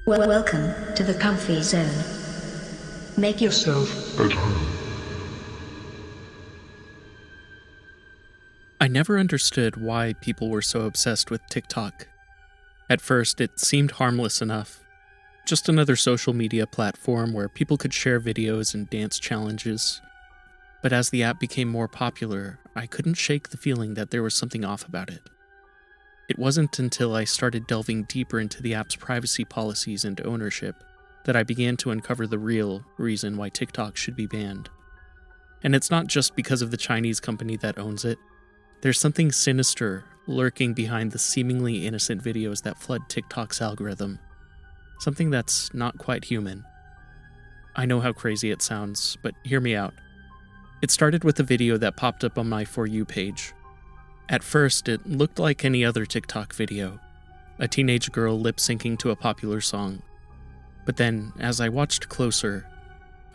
Welcome to the comfy zone. Make yourself at home. I never understood why people were so obsessed with TikTok. At first, it seemed harmless enough. Just another social media platform where people could share videos and dance challenges. But as the app became more popular, I couldn't shake the feeling that there was something off about it. It wasn't until I started delving deeper into the app's privacy policies and ownership that I began to uncover the real reason why TikTok should be banned. And it's not just because of the Chinese company that owns it. There's something sinister lurking behind the seemingly innocent videos that flood TikTok's algorithm. Something that's not quite human. I know how crazy it sounds, but hear me out. It started with a video that popped up on my For You page. At first, it looked like any other TikTok video, a teenage girl lip-syncing to a popular song. But then, as I watched closer,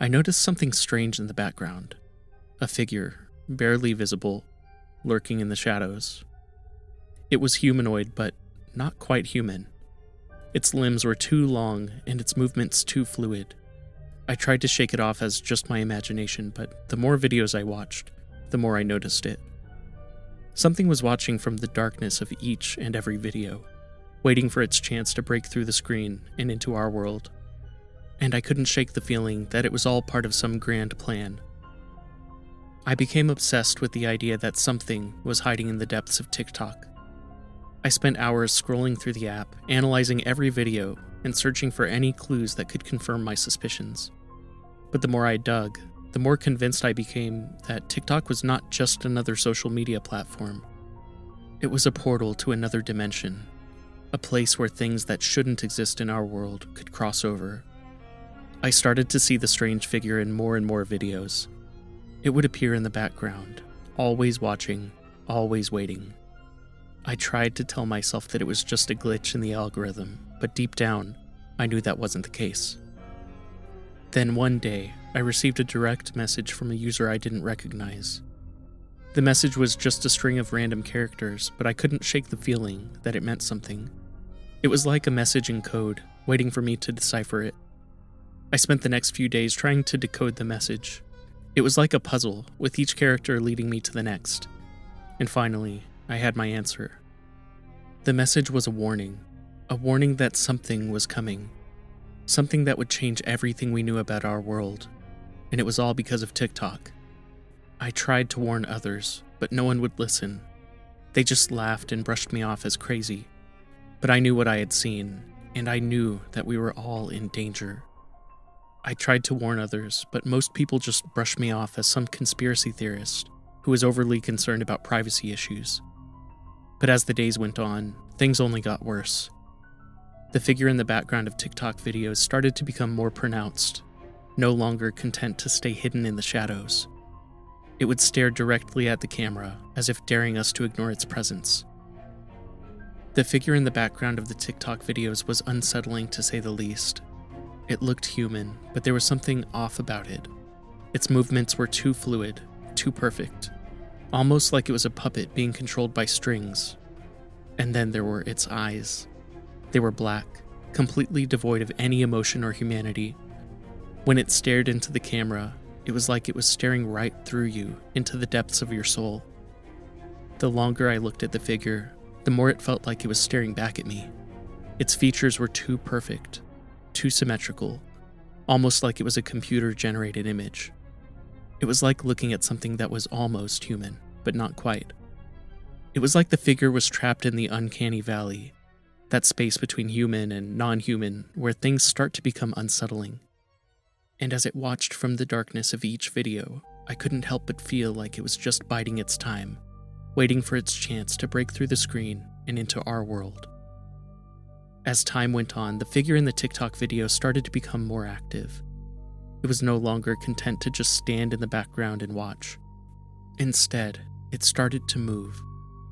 I noticed something strange in the background. A figure, barely visible, lurking in the shadows. It was humanoid, but not quite human. Its limbs were too long, and its movements too fluid. I tried to shake it off as just my imagination, but the more videos I watched, the more I noticed it. Something was watching from the darkness of each and every video, waiting for its chance to break through the screen and into our world. And I couldn't shake the feeling that it was all part of some grand plan. I became obsessed with the idea that something was hiding in the depths of TikTok. I spent hours scrolling through the app, analyzing every video, and searching for any clues that could confirm my suspicions. But the more I dug, the more convinced I became that TikTok was not just another social media platform. It was a portal to another dimension, a place where things that shouldn't exist in our world could cross over. I started to see the strange figure in more and more videos. It would appear in the background, always watching, always waiting. I tried to tell myself that it was just a glitch in the algorithm, but deep down, I knew that wasn't the case. Then one day, I received a direct message from a user I didn't recognize. The message was just a string of random characters, but I couldn't shake the feeling that it meant something. It was like a message in code, waiting for me to decipher it. I spent the next few days trying to decode the message. It was like a puzzle, with each character leading me to the next. And finally, I had my answer. The message was a warning that something was coming. Something that would change everything we knew about our world. And it was all because of TikTok. I tried to warn others, but no one would listen. They just laughed and brushed me off as crazy. But I knew what I had seen, and I knew that we were all in danger. I tried to warn others, but most people just brushed me off as some conspiracy theorist who was overly concerned about privacy issues. But as the days went on, things only got worse. The figure in the background of TikTok videos started to become more pronounced, no longer content to stay hidden in the shadows. It would stare directly at the camera, as if daring us to ignore its presence. The figure in the background of the TikTok videos was unsettling to say the least. It looked human, but there was something off about it. Its movements were too fluid, too perfect, almost like it was a puppet being controlled by strings. And then there were its eyes. They were black, completely devoid of any emotion or humanity. When it stared into the camera, it was like it was staring right through you, into the depths of your soul. The longer I looked at the figure, the more it felt like it was staring back at me. Its features were too perfect, too symmetrical, almost like it was a computer-generated image. It was like looking at something that was almost human, but not quite. It was like the figure was trapped in the uncanny valley, that space between human and non-human where things start to become unsettling. And as it watched from the darkness of each video, I couldn't help but feel like it was just biding its time, waiting for its chance to break through the screen and into our world. As time went on, the figure in the TikTok video started to become more active. It was no longer content to just stand in the background and watch. Instead, it started to move,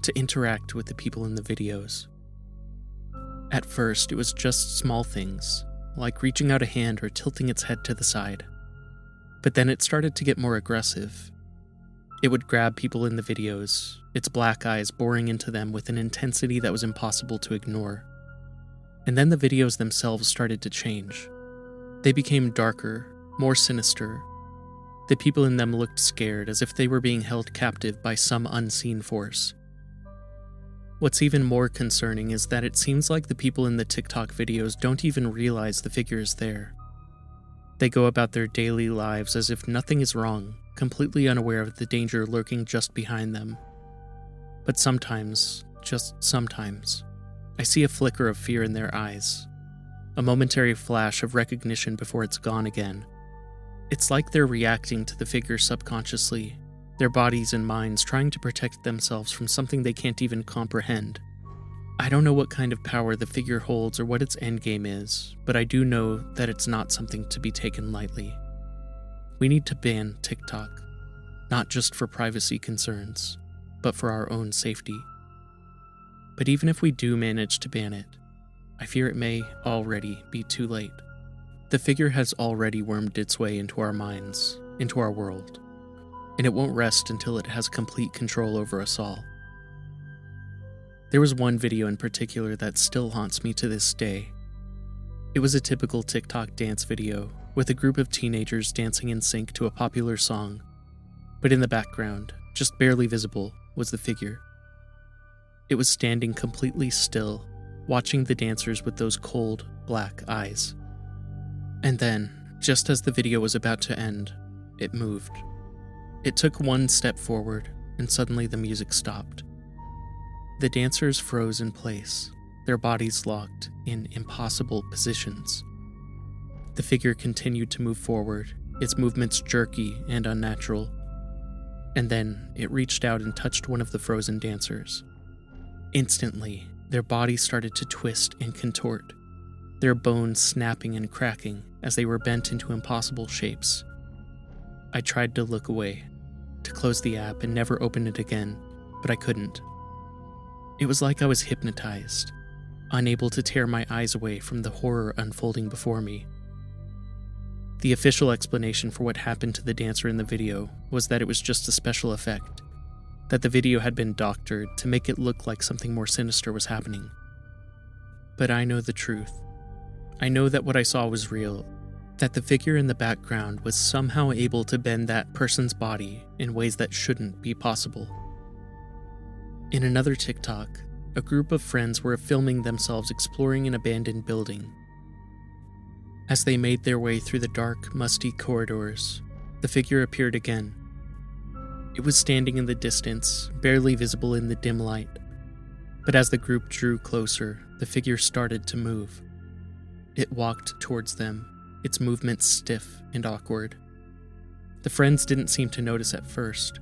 to interact with the people in the videos. At first, it was just small things, like reaching out a hand or tilting its head to the side. But then it started to get more aggressive. It would grab people in the videos, its black eyes boring into them with an intensity that was impossible to ignore. And then the videos themselves started to change. They became darker, more sinister. The people in them looked scared, as if they were being held captive by some unseen force. What's even more concerning is that it seems like the people in the TikTok videos don't even realize the figure is there. They go about their daily lives as if nothing is wrong, completely unaware of the danger lurking just behind them. But sometimes, just sometimes, I see a flicker of fear in their eyes, a momentary flash of recognition before it's gone again. It's like they're reacting to the figure subconsciously, their bodies and minds trying to protect themselves from something they can't even comprehend. I don't know what kind of power the figure holds or what its endgame is, but I do know that it's not something to be taken lightly. We need to ban TikTok, not just for privacy concerns, but for our own safety. But even if we do manage to ban it, I fear it may already be too late. The figure has already wormed its way into our minds, into our world, and it won't rest until it has complete control over us all. There was one video in particular that still haunts me to this day. It was a typical TikTok dance video, with a group of teenagers dancing in sync to a popular song, but in the background, just barely visible, was the figure. It was standing completely still, watching the dancers with those cold, black eyes. And then, just as the video was about to end, it moved. It took one step forward, and suddenly the music stopped. The dancers froze in place, their bodies locked in impossible positions. The figure continued to move forward, its movements jerky and unnatural. And then it reached out and touched one of the frozen dancers. Instantly, their bodies started to twist and contort, their bones snapping and cracking as they were bent into impossible shapes. I tried to look away, to close the app and never open it again, but I couldn't. It was like I was hypnotized, unable to tear my eyes away from the horror unfolding before me. The official explanation for what happened to the dancer in the video was that it was just a special effect, that the video had been doctored to make it look like something more sinister was happening. But I know the truth. I know that what I saw was real, that the figure in the background was somehow able to bend that person's body in ways that shouldn't be possible. In another TikTok, a group of friends were filming themselves exploring an abandoned building. As they made their way through the dark, musty corridors, the figure appeared again. It was standing in the distance, barely visible in the dim light. But as the group drew closer, the figure started to move. It walked towards them, its movements stiff and awkward. The friends didn't seem to notice at first,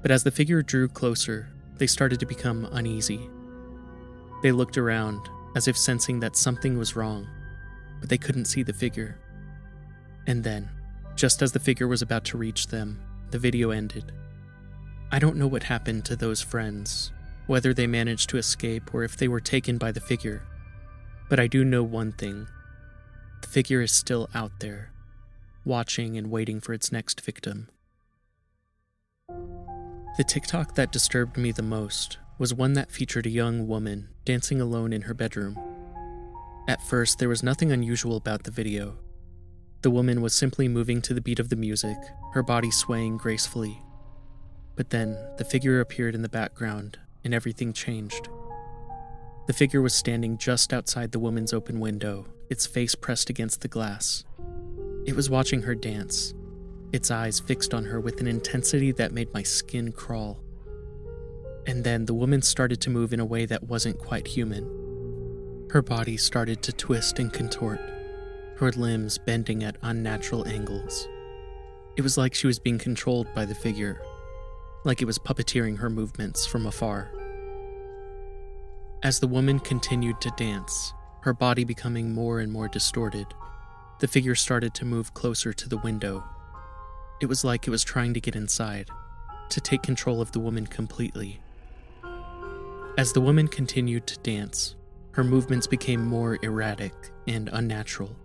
but as the figure drew closer, they started to become uneasy. They looked around, as if sensing that something was wrong, but they couldn't see the figure. And then, just as the figure was about to reach them, the video ended. I don't know what happened to those friends, whether they managed to escape or if they were taken by the figure, but I do know one thing. The figure is still out there, watching and waiting for its next victim. The TikTok that disturbed me the most was one that featured a young woman dancing alone in her bedroom. At first, there was nothing unusual about the video. The woman was simply moving to the beat of the music, her body swaying gracefully. But then, the figure appeared in the background, and everything changed. The figure was standing just outside the woman's open window, its face pressed against the glass. It was watching her dance, its eyes fixed on her with an intensity that made my skin crawl. And then the woman started to move in a way that wasn't quite human. Her body started to twist and contort, her limbs bending at unnatural angles. It was like she was being controlled by the figure, like it was puppeteering her movements from afar. As the woman continued to dance, her body becoming more and more distorted, the figure started to move closer to the window. It was like it was trying to get inside, to take control of the woman completely. As the woman continued to dance, her movements became more erratic and unnatural.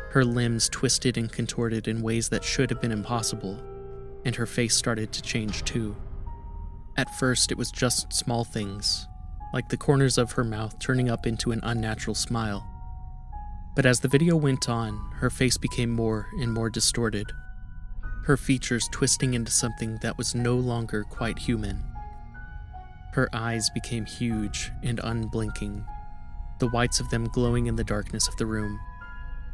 Her limbs twisted and contorted in ways that should have been impossible, and her face started to change too. At first, it was just small things, like the corners of her mouth turning up into an unnatural smile. But as the video went on, her face became more and more distorted, her features twisting into something that was no longer quite human. Her eyes became huge and unblinking, the whites of them glowing in the darkness of the room.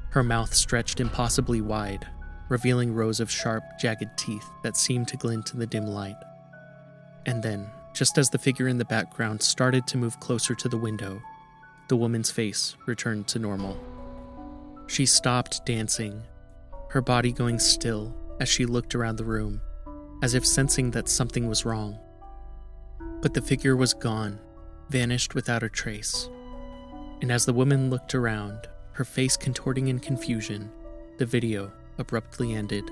Her mouth stretched impossibly wide, revealing rows of sharp, jagged teeth that seemed to glint in the dim light. And then, just as the figure in the background started to move closer to the window, the woman's face returned to normal. She stopped dancing, her body going still as she looked around the room, as if sensing that something was wrong. But the figure was gone, vanished without a trace. And as the woman looked around, her face contorting in confusion, the video abruptly ended.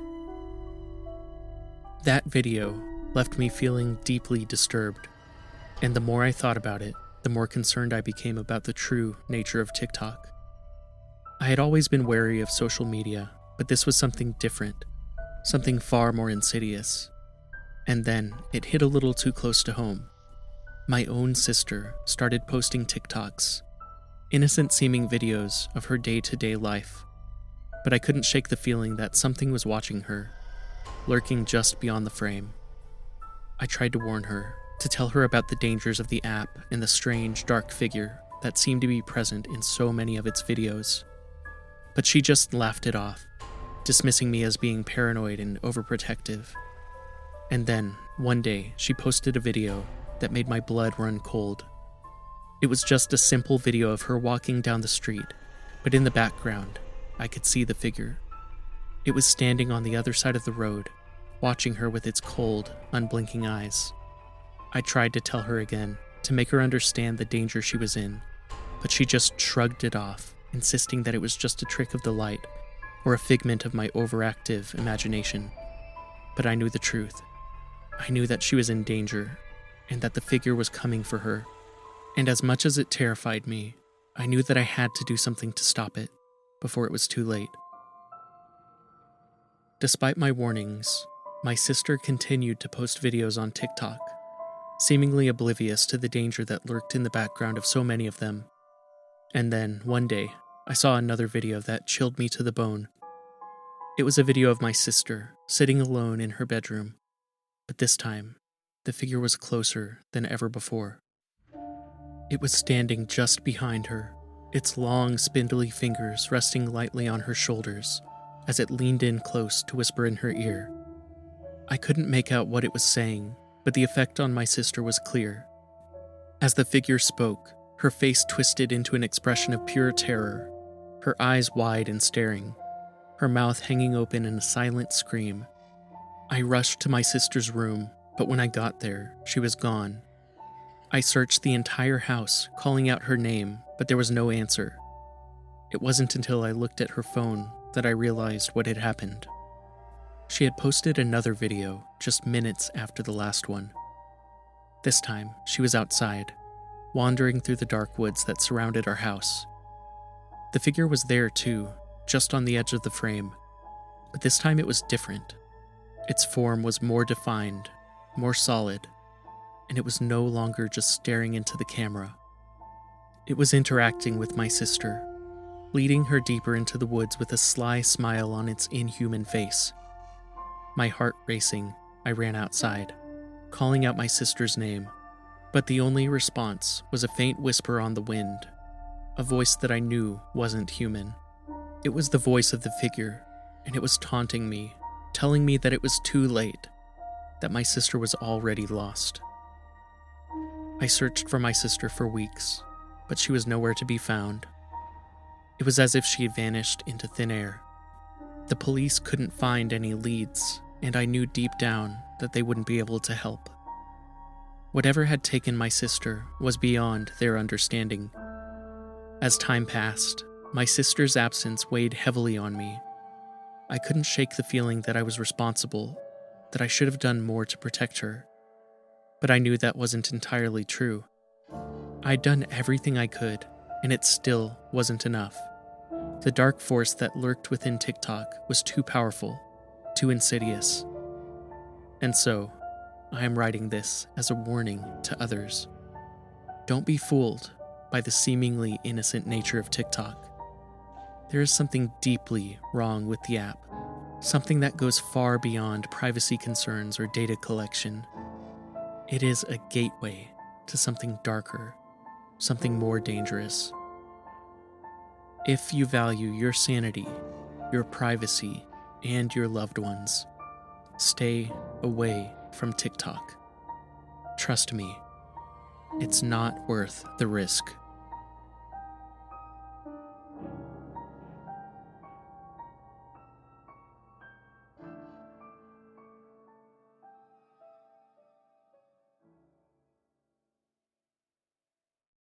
That video left me feeling deeply disturbed, and the more I thought about it, the more concerned I became about the true nature of TikTok. I had always been wary of social media, but this was something different, something far more insidious. And then it hit a little too close to home. My own sister started posting TikToks, innocent-seeming videos of her day-to-day life, but I couldn't shake the feeling that something was watching her, lurking just beyond the frame. I tried to warn her, to tell her about the dangers of the app and the strange, dark figure that seemed to be present in so many of its videos. But she just laughed it off, dismissing me as being paranoid and overprotective. And then, one day, she posted a video that made my blood run cold. It was just a simple video of her walking down the street, but in the background, I could see the figure. It was standing on the other side of the road, watching her with its cold, unblinking eyes. I tried to tell her again, to make her understand the danger she was in, but she just shrugged it off, insisting that it was just a trick of the light, or a figment of my overactive imagination. But I knew the truth. I knew that she was in danger, and that the figure was coming for her. And as much as it terrified me, I knew that I had to do something to stop it, before it was too late. Despite my warnings, my sister continued to post videos on TikTok, seemingly oblivious to the danger that lurked in the background of so many of them. And then, one day, I saw another video that chilled me to the bone. It was a video of my sister, sitting alone in her bedroom. But this time, the figure was closer than ever before. It was standing just behind her, its long, spindly fingers resting lightly on her shoulders as it leaned in close to whisper in her ear. I couldn't make out what it was saying, but the effect on my sister was clear. As the figure spoke, her face twisted into an expression of pure terror, her eyes wide and staring, her mouth hanging open in a silent scream. I rushed to my sister's room, but when I got there, she was gone. I searched the entire house, calling out her name, but there was no answer. It wasn't until I looked at her phone that I realized what had happened. She had posted another video just minutes after the last one. This time, she was outside, wandering through the dark woods that surrounded our house. The figure was there too, just on the edge of the frame, but this time it was different. Its form was more defined, more solid, and it was no longer just staring into the camera. It was interacting with my sister, leading her deeper into the woods with a sly smile on its inhuman face. My heart racing, I ran outside, calling out my sister's name, but the only response was a faint whisper on the wind, a voice that I knew wasn't human. It was the voice of the figure, and it was taunting me, telling me that it was too late, that my sister was already lost. I searched for my sister for weeks, but she was nowhere to be found. It was as if she had vanished into thin air. The police couldn't find any leads, and I knew deep down that they wouldn't be able to help. Whatever had taken my sister was beyond their understanding. As time passed, my sister's absence weighed heavily on me. I couldn't shake the feeling that I was responsible, that I should have done more to protect her. But I knew that wasn't entirely true. I'd done everything I could, and it still wasn't enough. The dark force that lurked within TikTok was too powerful, too insidious. And so, I am writing this as a warning to others. Don't be fooled by the seemingly innocent nature of TikTok. There is something deeply wrong with the app, something that goes far beyond privacy concerns or data collection. It is a gateway to something darker, something more dangerous. If you value your sanity, your privacy, and your loved ones, stay away from TikTok. Trust me, it's not worth the risk.